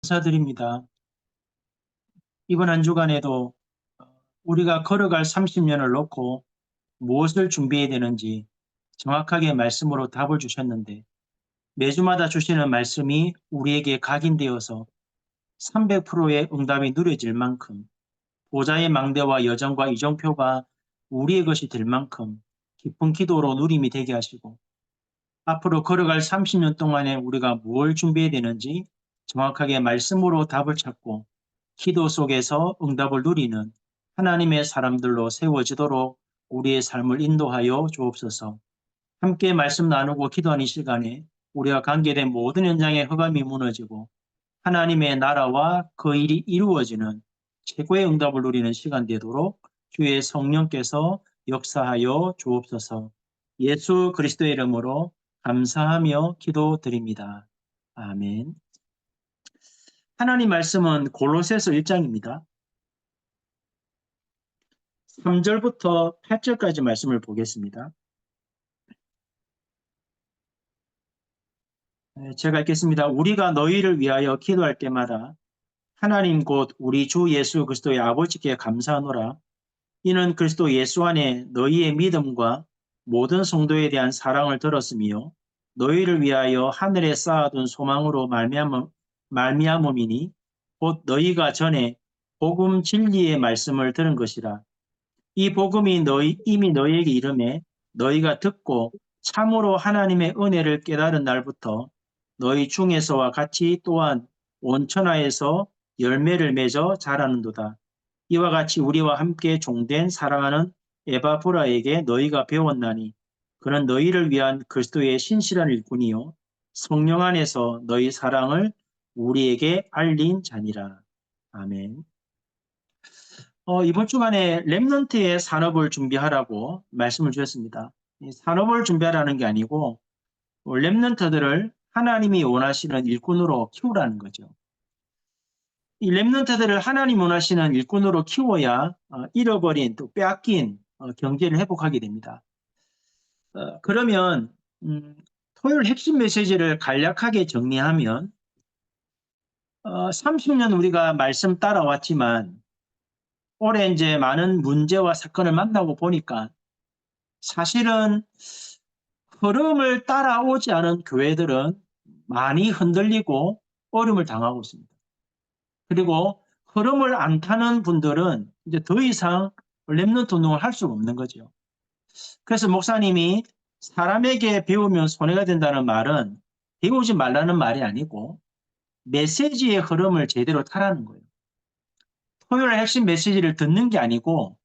감사드립니다. 이번 한 주간에도 우리가 걸어갈 30년을 놓고 무엇을 준비해야 되는지 정확하게 말씀으로 답을 주셨는데 매주마다 주시는 말씀이 우리에게 각인되어서 300%의 응답이 누려질 만큼 보좌의 망대와 여정과 이정표가 우리의 것이 될 만큼 깊은 기도로 누림이 되게 하시고 앞으로 걸어갈 30년 동안에 우리가 무엇을 준비해야 되는지 정확하게 말씀으로 답을 찾고 기도 속에서 응답을 누리는 하나님의 사람들로 세워지도록 우리의 삶을 인도하여 주옵소서. 함께 말씀 나누고 기도하는 시간에 우리가 관계된 모든 현장의 허감이 무너지고 하나님의 나라와 그 일이 이루어지는 최고의 응답을 누리는 시간 되도록 주의 성령께서 역사하여 주옵소서. 예수 그리스도의 이름으로 감사하며 기도드립니다. 아멘. 하나님 말씀은 골로새서 1장입니다. 3절부터 8절까지 말씀을 보겠습니다. 제가 읽겠습니다. 우리가 너희를 위하여 기도할 때마다 하나님 곧 우리 주 예수 그리스도의 아버지께 감사하노라. 이는 그리스도 예수 안에 너희의 믿음과 모든 성도에 대한 사랑을 들었으며 너희를 위하여 하늘에 쌓아둔 소망으로 말미암음이니 곧 너희가 전에 복음 진리의 말씀을 들은 것이라. 이 복음이 이미 너희에게 이르매 너희가 듣고 참으로 하나님의 은혜를 깨달은 날부터 너희 중에서와 같이 또한 온 천하에서 열매를 맺어 자라는도다. 이와 같이 우리와 함께 종된 사랑하는 에바브라에게 너희가 배웠나니 그는 너희를 위한 그리스도의 신실한 일꾼이요 성령 안에서 너희 사랑을 우리에게 알린 자니라. 아멘. 이번 주간에 렘넌트의 산업을 준비하라고 말씀을 주셨습니다. 산업을 준비하라는 게 아니고 렘넌트들을 하나님이 원하시는 일꾼으로 키우라는 거죠. 이 렘넌트들을 하나님 원하시는 일꾼으로 키워야 잃어버린 또 빼앗긴 경제를 회복하게 됩니다. 그러면 토요일 핵심 메시지를 간략하게 정리하면 30년 우리가 말씀 따라왔지만 올해 이제 많은 문제와 사건을 만나고 보니까 사실은 흐름을 따라오지 않은 교회들은 많이 흔들리고 어려움을 당하고 있습니다. 그리고 흐름을 안 타는 분들은 이제 더 이상 렘넌트 운동을 할 수가 없는 거죠. 그래서 목사님이 사람에게 배우면 손해가 된다는 말은 배우지 말라는 말이 아니고 메시지의 흐름을 제대로 타라는 거예요. 토요일 핵심 메시지를 듣는 게 아니고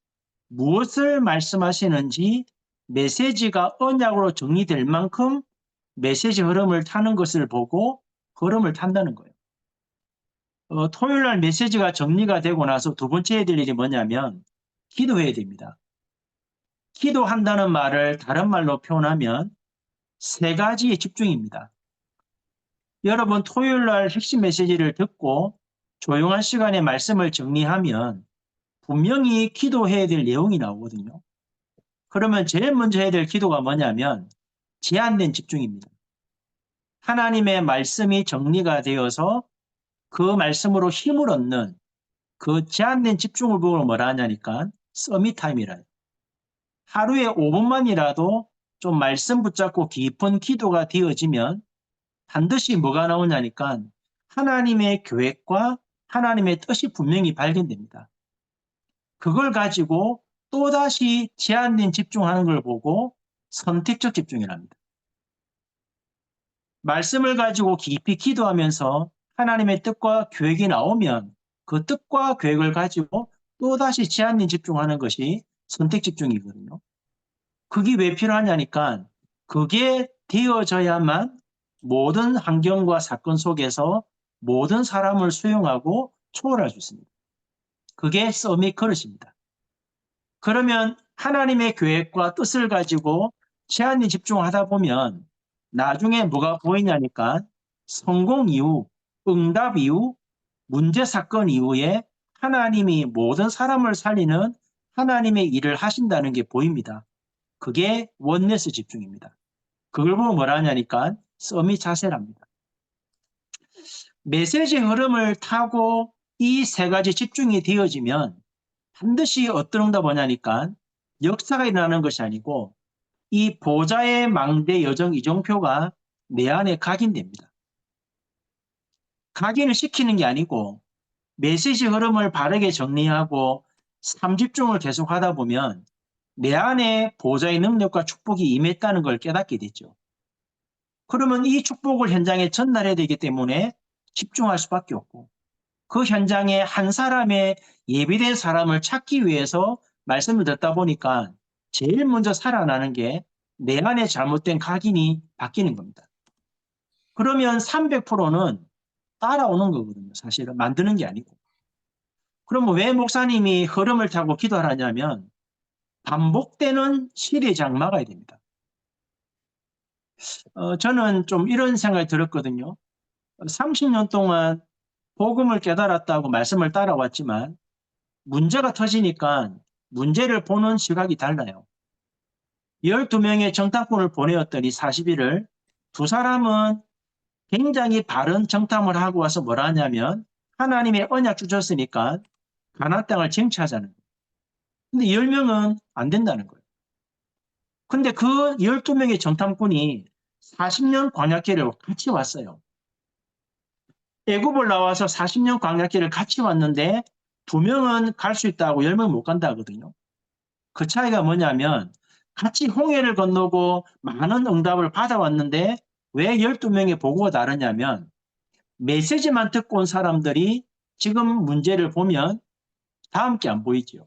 무엇을 말씀하시는지 메시지가 언약으로 정리될 만큼 메시지 흐름을 타는 것을 보고 흐름을 탄다는 거예요. 토요일 날 메시지가 정리가 되고 나서 두 번째 해야 될 일이 뭐냐면 기도해야 됩니다. 기도한다는 말을 다른 말로 표현하면 세 가지의 집중입니다. 여러분 토요일 날 핵심 메시지를 듣고 조용한 시간에 말씀을 정리하면 분명히 기도해야 될 내용이 나오거든요. 그러면 제일 먼저 해야 될 기도가 뭐냐면 제한된 집중입니다. 하나님의 말씀이 정리가 되어서 그 말씀으로 힘을 얻는 그 제한된 집중을 보고 뭐라 하냐니까 서밋 타임이라요. 하루에 5분만이라도 좀 말씀 붙잡고 깊은 기도가 되어지면 반드시 뭐가 나오냐니까 하나님의 계획과 하나님의 뜻이 분명히 발견됩니다. 그걸 가지고 또다시 제한된 집중하는 걸 보고 선택적 집중이랍니다. 말씀을 가지고 깊이 기도하면서 하나님의 뜻과 계획이 나오면 그 뜻과 계획을 가지고 또다시 제한된 집중하는 것이 선택 집중이거든요. 그게 왜 필요하냐니까 그게 되어져야만 모든 환경과 사건 속에서 모든 사람을 수용하고 초월할 수 있습니다. 그게 서밋 그릇입니다. 그러면 하나님의 계획과 뜻을 가지고 제한이 집중하다 보면 나중에 뭐가 보이냐니까 성공 이후, 응답 이후, 문제 사건 이후에 하나님이 모든 사람을 살리는 하나님의 일을 하신다는 게 보입니다. 그게 원네스 집중입니다. 그걸 보고 뭐라 하냐니까 서밋 자세랍니다. 메시지 흐름을 타고 이 세 가지 집중이 되어지면 반드시 어떤 응답 오냐니까 역사가 일어나는 것이 아니고 이 보좌의 망대 여정 이종표가 내 안에 각인됩니다. 각인을 시키는 게 아니고 메시지 흐름을 바르게 정리하고 삼집중을 계속하다 보면 내 안에 보좌의 능력과 축복이 임했다는 걸 깨닫게 되죠. 그러면 이 축복을 현장에 전달해야 되기 때문에 집중할 수밖에 없고 그 현장에 한 사람의 예비된 사람을 찾기 위해서 말씀을 듣다 보니까 제일 먼저 살아나는 게 내 안에 잘못된 각인이 바뀌는 겁니다. 그러면 300%는 따라오는 거거든요. 사실은 만드는 게 아니고. 그럼 왜 목사님이 흐름을 타고 기도하냐면 반복되는 시대 장막아야 됩니다. 저는 좀 이런 생각이 들었거든요. 30년 동안 복음을 깨달았다고 말씀을 따라왔지만 문제가 터지니까 문제를 보는 시각이 달라요. 12명의 정탐꾼을 보내었더니 40일을 두 사람은 굉장히 바른 정탐을 하고 와서 뭐라 하냐면 하나님의 언약 주셨으니까 가나안 땅을 쟁취하자는 거예요. 근데 10명은 안 된다는 거예요. 근데 그 12명의 정탐꾼이 40년 광야길을 같이 왔어요. 애굽을 나와서 40년 광야길을 같이 왔는데 2명은 갈 수 있다고 10명은 못 간다 하거든요. 그 차이가 뭐냐면 같이 홍해를 건너고 많은 응답을 받아왔는데 왜 12명의 보고가 다르냐면 메시지만 듣고 온 사람들이 지금 문제를 보면 다 함께 안 보이죠.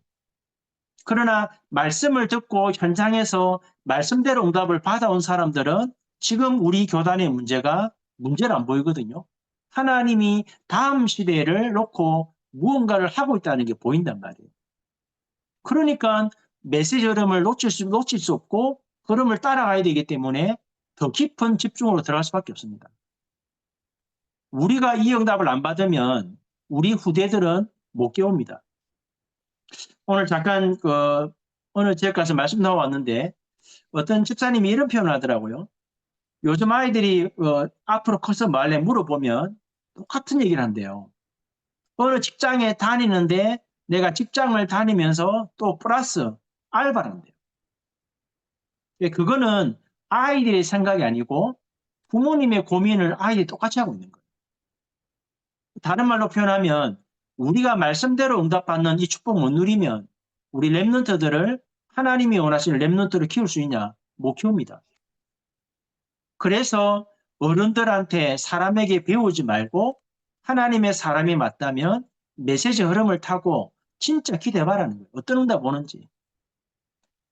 그러나 말씀을 듣고 현장에서 말씀대로 응답을 받아온 사람들은 지금 우리 교단의 문제를 안 보이거든요. 하나님이 다음 시대를 놓고 무언가를 하고 있다는 게 보인단 말이에요. 그러니까 메시지 흐름을 놓칠 수 없고 흐름을 따라가야 되기 때문에 더 깊은 집중으로 들어갈 수밖에 없습니다. 우리가 이 응답을 안 받으면 우리 후대들은 못 깨웁니다. 오늘 잠깐 어느 지역 가서 말씀 나왔는데 어떤 집사님이 이런 표현을 하더라고요. 요즘 아이들이 앞으로 커서 말래 물어보면 똑같은 얘기를 한대요. 어느 직장에 다니는데 내가 직장을 다니면서 또 플러스 알바를 한대요. 그거는 아이들의 생각이 아니고 부모님의 고민을 아이들이 똑같이 하고 있는 거예요. 다른 말로 표현하면 우리가 말씀대로 응답받는 이 축복 못 누리면 우리 랩런트들을 하나님이 원하시는 랩런트를 키울 수 있냐? 못 키웁니다. 그래서 어른들한테 사람에게 배우지 말고 하나님의 사람이 맞다면 메시지 흐름을 타고 진짜 기대해봐라는 거예요. 어떤 응답 오는지.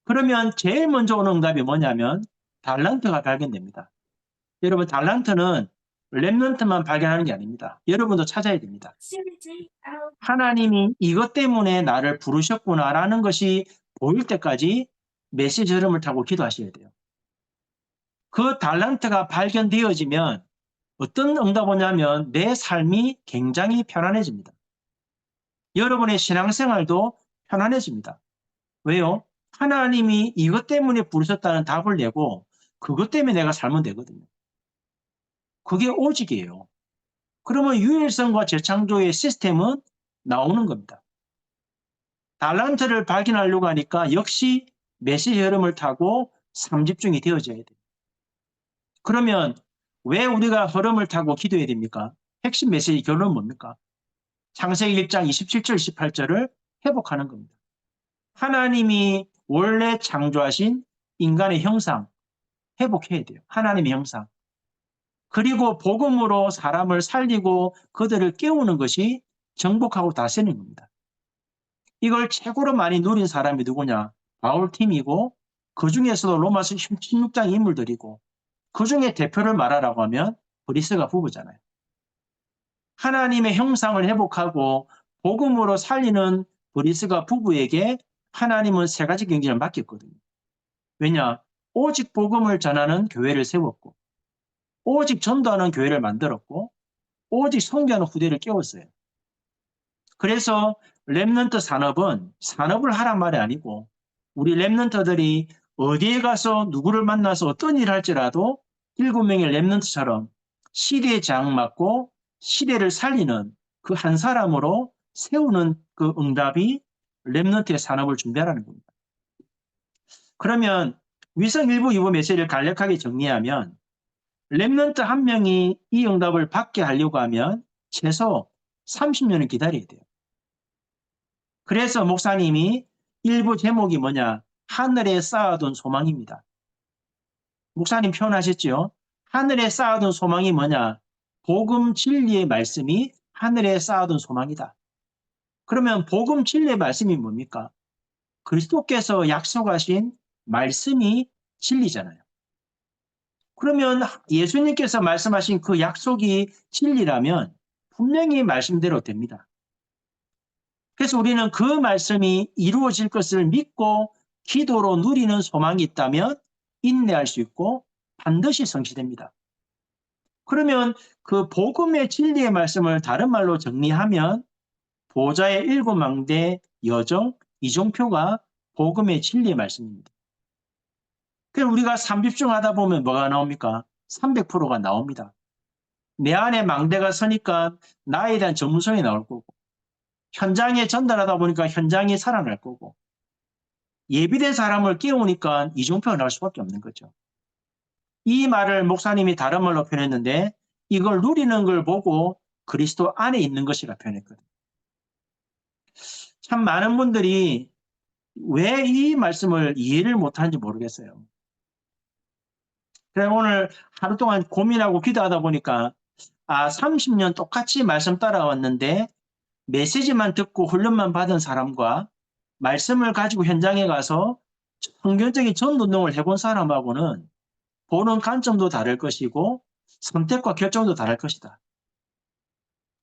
그러면 제일 먼저 오는 응답이 뭐냐면 달란트가 발견됩니다. 여러분 달란트는 랩런트만 발견하는 게 아닙니다. 여러분도 찾아야 됩니다. 하나님이 이것 때문에 나를 부르셨구나라는 것이 보일 때까지 메시지 흐름을 타고 기도하셔야 돼요. 그 달란트가 발견되어지면 어떤 응답 오냐면 내 삶이 굉장히 편안해집니다. 여러분의 신앙생활도 편안해집니다. 왜요? 하나님이 이것 때문에 부르셨다는 답을 내고 그것 때문에 내가 살면 되거든요. 그게 오직이에요. 그러면 유일성과 재창조의 시스템은 나오는 겁니다. 달란트를 발견하려고 하니까 역시 메시지 흐름을 타고 삼집중이 되어져야 돼요. 그러면 왜 우리가 흐름을 타고 기도해야 됩니까? 핵심 메시지 결론은 뭡니까? 창세기 1장 27절 28절을 회복하는 겁니다. 하나님이 원래 창조하신 인간의 형상 회복해야 돼요. 하나님의 형상. 그리고 복음으로 사람을 살리고 그들을 깨우는 것이 정복하고 다스리는 겁니다. 이걸 최고로 많이 누린 사람이 누구냐? 바울팀이고 그 중에서도 로마서 16장 인물들이고 그 중에 대표를 말하라고 하면 브리스가 부부잖아요. 하나님의 형상을 회복하고 복음으로 살리는 브리스가 부부에게 하나님은 세 가지 경진을 맡겼거든요. 왜냐? 오직 복음을 전하는 교회를 세웠고 오직 전도하는 교회를 만들었고 오직 선교하는 후대를 깨웠어요. 그래서 랩런트 산업은 산업을 하란 말이 아니고 우리 랩런트들이 어디에 가서 누구를 만나서 어떤 일을 할지라도 7명의 랩런트처럼 시대에 장맞고 시대를 살리는 그 한 사람으로 세우는 그 응답이 렘넌트의 산업을 준비하라는 겁니다. 그러면 위성 1부, 2부 메시지를 간략하게 정리하면 렘넌트 한 명이 이 응답을 받게 하려고 하면 최소 30년을 기다려야 돼요. 그래서 목사님이 1부 제목이 뭐냐? 하늘에 쌓아둔 소망입니다. 목사님 표현하셨죠? 하늘에 쌓아둔 소망이 뭐냐? 복음 진리의 말씀이 하늘에 쌓아둔 소망이다. 그러면 복음 진리의 말씀이 뭡니까? 그리스도께서 약속하신 말씀이 진리잖아요. 그러면 예수님께서 말씀하신 그 약속이 진리라면 분명히 말씀대로 됩니다. 그래서 우리는 그 말씀이 이루어질 것을 믿고 기도로 누리는 소망이 있다면 인내할 수 있고 반드시 성취됩니다. 그러면 그 복음의 진리의 말씀을 다른 말로 정리하면 보좌의 7망대 여정 이종표가 복음의 진리의 말씀입니다. 그럼 우리가 삼집중하다 보면 뭐가 나옵니까? 300%가 나옵니다. 내 안에 망대가 서니까 나에 대한 전문성이 나올 거고, 현장에 전달하다 보니까 현장이 살아날 거고, 예비된 사람을 깨우니까 이종표가 나올 수밖에 없는 거죠. 이 말을 목사님이 다른 말로 표현했는데 이걸 누리는 걸 보고 그리스도 안에 있는 것이라 표현했거든요. 참 많은 분들이 왜 이 말씀을 이해를 못하는지 모르겠어요. 그래서 오늘 하루 동안 고민하고 기도하다 보니까 30년 똑같이 말씀 따라왔는데 메시지만 듣고 훈련만 받은 사람과 말씀을 가지고 현장에 가서 성경적인 전도운동을 해본 사람하고는 보는 관점도 다를 것이고 선택과 결정도 다를 것이다.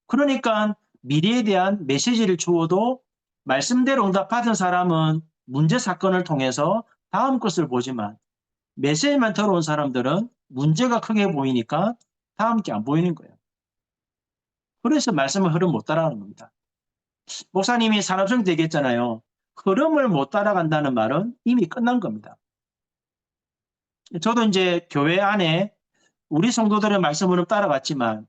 그러니까 미래에 대한 메시지를 주어도 말씀대로 응답 받은 사람은 문제 사건을 통해서 다음 것을 보지만 메시지만 들어온 사람들은 문제가 크게 보이니까 다음 게 안 보이는 거예요. 그래서 말씀을 흐름 못 따라가는 겁니다. 목사님이 산업정리 얘기했잖아요. 흐름을 못 따라간다는 말은 이미 끝난 겁니다. 저도 이제 교회 안에 우리 성도들의 말씀으로 따라갔지만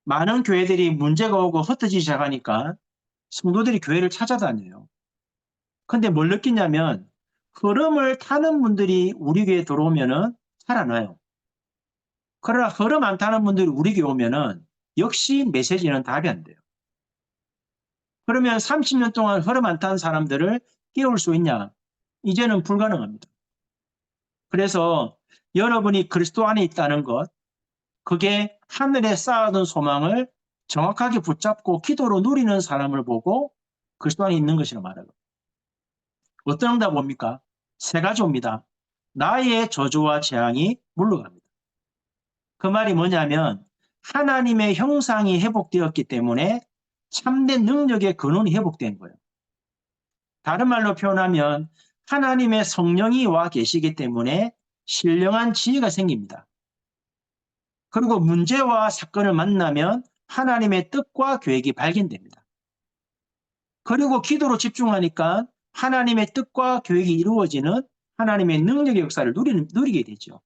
많은 교회들이 문제가 오고 흩어지기 시작하니까 성도들이 교회를 찾아다녀요. 근데 뭘 느끼냐면 흐름을 타는 분들이 우리 교회에 들어오면은 살아나요. 그러나 흐름 안 타는 분들이 우리 교회 오면은 역시 메시지는 답이 안 돼요. 그러면 30년 동안 흐름 안 탄 사람들을 깨울 수 있냐? 이제는 불가능합니다. 그래서 여러분이 그리스도 안에 있다는 것, 그게 하늘에 쌓아둔 소망을 정확하게 붙잡고 기도로 누리는 사람을 보고 그리스도 안에 있는 것이라 말하고. 어떤 응답 옵니까? 세 가지 옵니다. 나의 저주와 재앙이 물러갑니다. 그 말이 뭐냐면 하나님의 형상이 회복되었기 때문에 참된 능력의 근원이 회복된 거예요. 다른 말로 표현하면 하나님의 성령이 와 계시기 때문에 신령한 지혜가 생깁니다. 그리고 문제와 사건을 만나면 하나님의 뜻과 계획이 발견됩니다. 그리고 기도로 집중하니까 하나님의 뜻과 계획이 이루어지는 하나님의 능력의 역사를 누리게 되죠.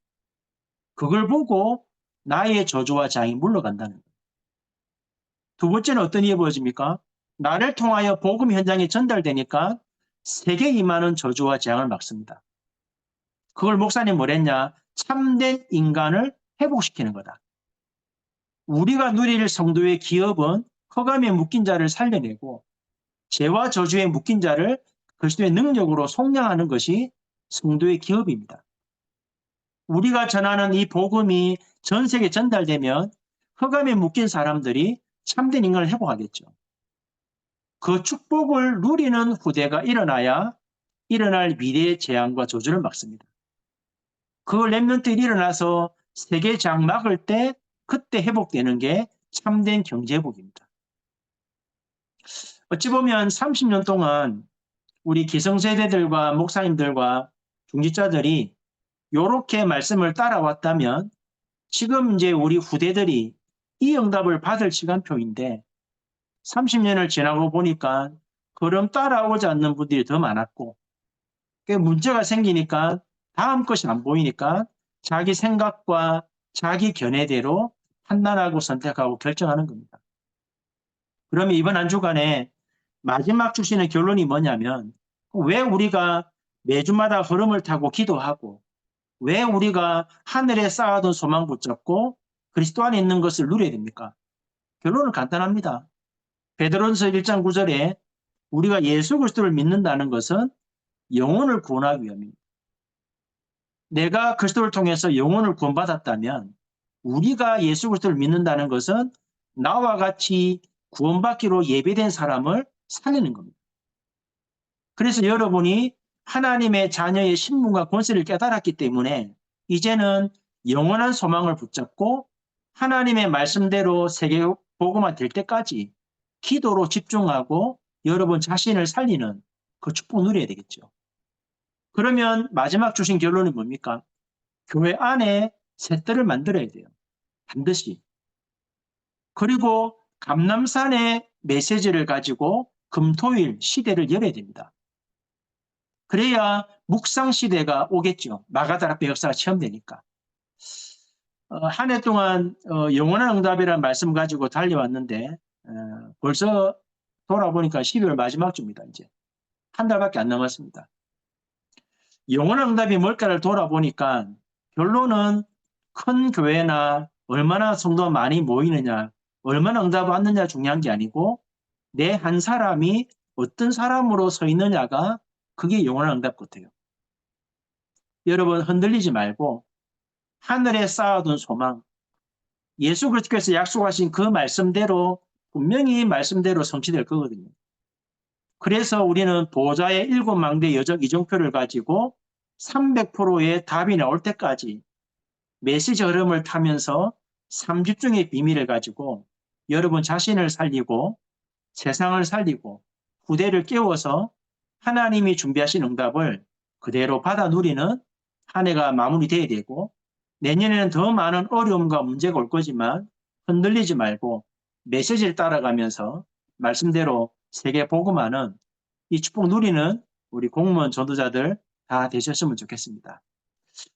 그걸 보고 나의 저주와 장이 물러간다는 거예요. 두 번째는 어떤 일이 보여집니까? 나를 통하여 복음 현장에 전달되니까 세계에 임하는 저주와 재앙을 막습니다. 그걸 목사님 뭐랬냐? 참된 인간을 회복시키는 거다. 우리가 누릴 성도의 기업은 허감에 묶인 자를 살려내고 죄와 저주에 묶인 자를 그리스도의 능력으로 속량하는 것이 성도의 기업입니다. 우리가 전하는 이 복음이 전 세계에 전달되면 허감에 묶인 사람들이 참된 인간을 회복하겠죠. 그 축복을 누리는 후대가 일어나야 일어날 미래의 재앙과 저주를 막습니다. 그 렘넌트들이 일어나서 세계 재앙 막을 때 그때 회복되는 게 참된 경제회복입니다. 어찌 보면 30년 동안 우리 기성세대들과 목사님들과 중직자들이 이렇게 말씀을 따라왔다면 지금 이제 우리 후대들이 이 응답을 받을 시간표인데 30년을 지나고 보니까 그럼 따라오지 않는 분들이 더 많았고 문제가 생기니까 다음 것이 안 보이니까 자기 생각과 자기 견해대로 판단하고 선택하고 결정하는 겁니다. 그러면 이번 한 주간에 마지막 주시는 결론이 뭐냐면, 왜 우리가 매주마다 흐름을 타고 기도하고, 왜 우리가 하늘에 쌓아둔 소망 붙잡고 그리스도 안에 있는 것을 누려야 됩니까? 결론은 간단합니다. 베드로전서 1장 9절에 우리가 예수 그리스도를 믿는다는 것은 영혼을 구원하기 위함입니다. 내가 그리스도를 통해서 영혼을 구원받았다면 우리가 예수 그리스도를 믿는다는 것은 나와 같이 구원받기로 예비된 사람을 살리는 겁니다. 그래서 여러분이 하나님의 자녀의 신분과 권세를 깨달았기 때문에 이제는 영원한 소망을 붙잡고 하나님의 말씀대로 세계 복음화 될 때까지 기도로 집중하고 여러분 자신을 살리는 그 축복 누려야 되겠죠. 그러면 마지막 주신 결론은 뭡니까? 교회 안에 셋들을 만들어야 돼요. 반드시. 그리고 감람산의 메시지를 가지고 금토일 시대를 열어야 됩니다. 그래야 묵상 시대가 오겠죠. 마가다락배 역사가 체험되니까. 한 해 동안 영원한 응답이라는 말씀 가지고 달려왔는데 벌써 돌아보니까 12월 마지막 주입니다. 이제 한 달밖에 안 남았습니다. 영원한 응답이 뭘까를 돌아보니까 결론은 큰 교회나 얼마나 성도가 많이 모이느냐, 얼마나 응답을 받느냐 중요한 게 아니고 내 한 사람이 어떤 사람으로 서 있느냐가 그게 영원한 응답 같아요. 여러분 흔들리지 말고 하늘에 쌓아둔 소망, 예수 그리스도께서 약속하신 그 말씀대로 분명히 말씀대로 성취될 거거든요. 그래서 우리는 보좌의 7망대 여적 이정표를 가지고 300%의 답이 나올 때까지 메시지 흐름을 타면서 3집중의 비밀을 가지고 여러분 자신을 살리고 세상을 살리고 후대를 깨워서 하나님이 준비하신 응답을 그대로 받아 누리는 한 해가 마무리돼야 되고 내년에는 더 많은 어려움과 문제가 올 거지만 흔들리지 말고 메시지를 따라가면서 말씀대로 세계 복음화는 이 축복 누리는 우리 공무원 전도자들 다 되셨으면 좋겠습니다.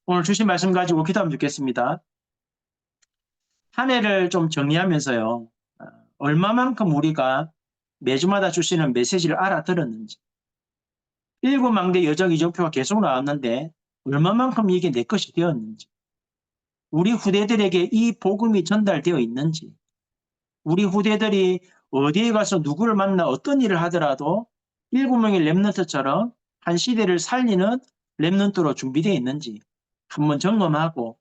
오늘 주신 말씀 가지고 기도하면 좋겠습니다. 한 해를 좀 정리하면서요. 얼마만큼 우리가 매주마다 주시는 메시지를 알아들었는지 7망대 여정 이정표가 계속 나왔는데 얼마만큼 이게 내 것이 되었는지 우리 후대들에게 이 복음이 전달되어 있는지 우리 후대들이 어디에 가서 누구를 만나 어떤 일을 하더라도 7명의 렘넌트처럼 한 시대를 살리는 렘넌트로 준비되어 있는지 한번 점검하고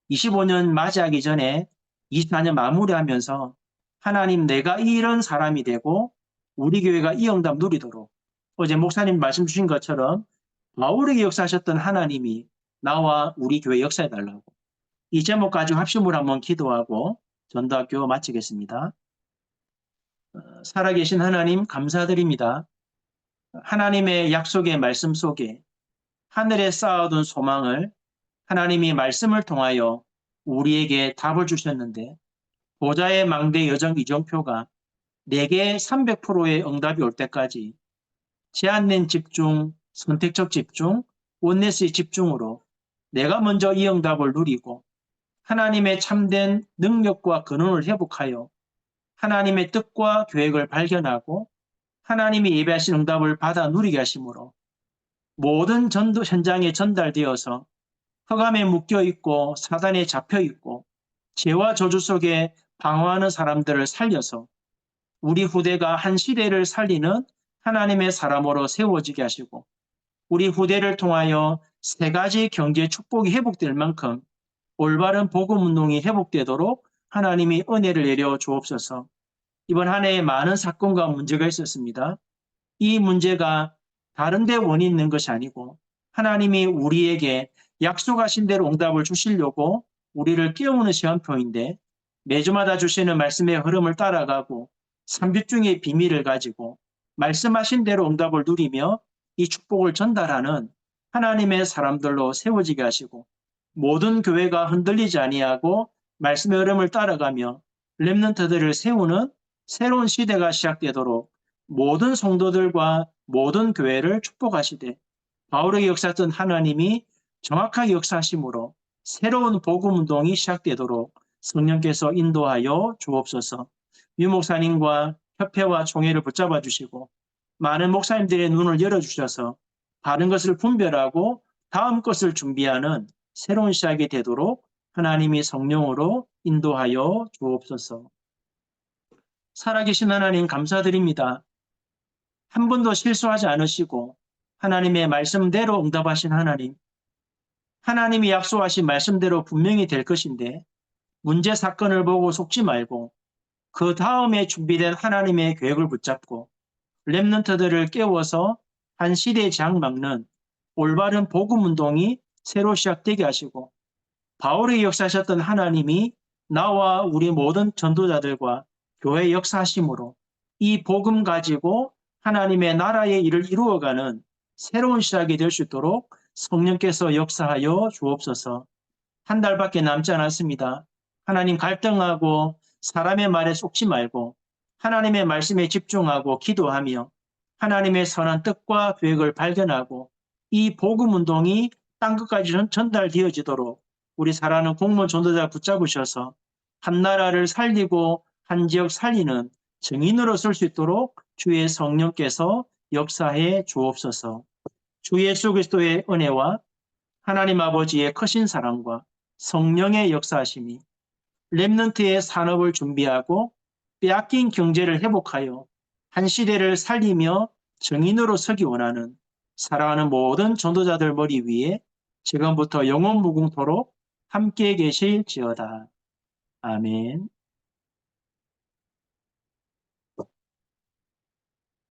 25년 맞이하기 전에 24년 마무리하면서 하나님 내가 이런 사람이 되고 우리 교회가 이 응답 누리도록 어제 목사님 말씀 주신 것처럼 바울에게 역사하셨던 하나님이 나와 우리 교회 역사해달라고 이 제목 가지고 합심으로 한번 기도하고 전도학교 마치겠습니다. 살아계신 하나님 감사드립니다. 하나님의 약속의 말씀 속에 하늘에 쌓아둔 소망을 하나님이 말씀을 통하여 우리에게 답을 주셨는데 보좌의 망대 여정 이정표가 내게 300%의 응답이 올 때까지 제한된 집중, 선택적 집중, 원네스의 집중으로 내가 먼저 이 응답을 누리고 하나님의 참된 능력과 근원을 회복하여 하나님의 뜻과 계획을 발견하고 하나님이 예배하신 응답을 받아 누리게 하심으로 모든 전도 현장에 전달되어서 흑암에 묶여있고 사단에 잡혀있고 죄와 저주 속에 방황하는 사람들을 살려서 우리 후대가 한 시대를 살리는 하나님의 사람으로 세워지게 하시고 우리 후대를 통하여 세 가지 경제 축복이 회복될 만큼 올바른 복음운동이 회복되도록 하나님이 은혜를 내려 주옵소서. 이번 한 해에 많은 사건과 문제가 있었습니다. 이 문제가 다른 데 원인이 있는 것이 아니고 하나님이 우리에게 약속하신 대로 응답을 주시려고 우리를 깨우는 시간표인데 매주마다 주시는 말씀의 흐름을 따라가고 삼집중의 비밀을 가지고 말씀하신 대로 응답을 누리며 이 축복을 전달하는 하나님의 사람들로 세워지게 하시고 모든 교회가 흔들리지 아니하고 말씀의 흐름을 따라가며 렘넌트들을 세우는 새로운 시대가 시작되도록 모든 성도들과 모든 교회를 축복하시되 바울에게 역사했던 하나님이 정확하게 역사하심으로 새로운 복음 운동이 시작되도록 성령께서 인도하여 주옵소서. 유 목사님과 협회와 총회를 붙잡아 주시고 많은 목사님들의 눈을 열어주셔서 바른 것을 분별하고 다음 것을 준비하는 새로운 시작이 되도록 하나님이 성령으로 인도하여 주옵소서. 살아계신 하나님 감사드립니다. 한 번도 실수하지 않으시고 하나님의 말씀대로 응답하신 하나님, 하나님이 약속하신 말씀대로 분명히 될 것인데 문제 사건을 보고 속지 말고 그 다음에 준비된 하나님의 계획을 붙잡고 렘넌트들을 깨워서 한 시대에 장막는 올바른 복음운동이 새로 시작되게 하시고 바울의 역사하셨던 하나님이 나와 우리 모든 전도자들과 교회 역사하심으로 이 복음 가지고 하나님의 나라의 일을 이루어가는 새로운 시작이 될 수 있도록 성령께서 역사하여 주옵소서. 한 달밖에 남지 않았습니다. 하나님 갈등하고 사람의 말에 속지 말고 하나님의 말씀에 집중하고 기도하며 하나님의 선한 뜻과 계획을 발견하고 이 복음 운동이 땅끝까지 전달되어지도록 우리 사랑하는 공무원 전도자 붙잡으셔서 한 나라를 살리고 한 지역 살리는 증인으로 설 수 있도록 주의 성령께서 역사해 주옵소서. 주 예수 그리스도의 은혜와 하나님 아버지의 크신 사랑과 성령의 역사하심이 렘넌트의 산업을 준비하고 빼앗긴 경제를 회복하여 한 시대를 살리며 증인으로 서기 원하는 사랑하는 모든 전도자들 머리 위에 지금부터 영원 무궁토록 함께 계실지어다. 아멘.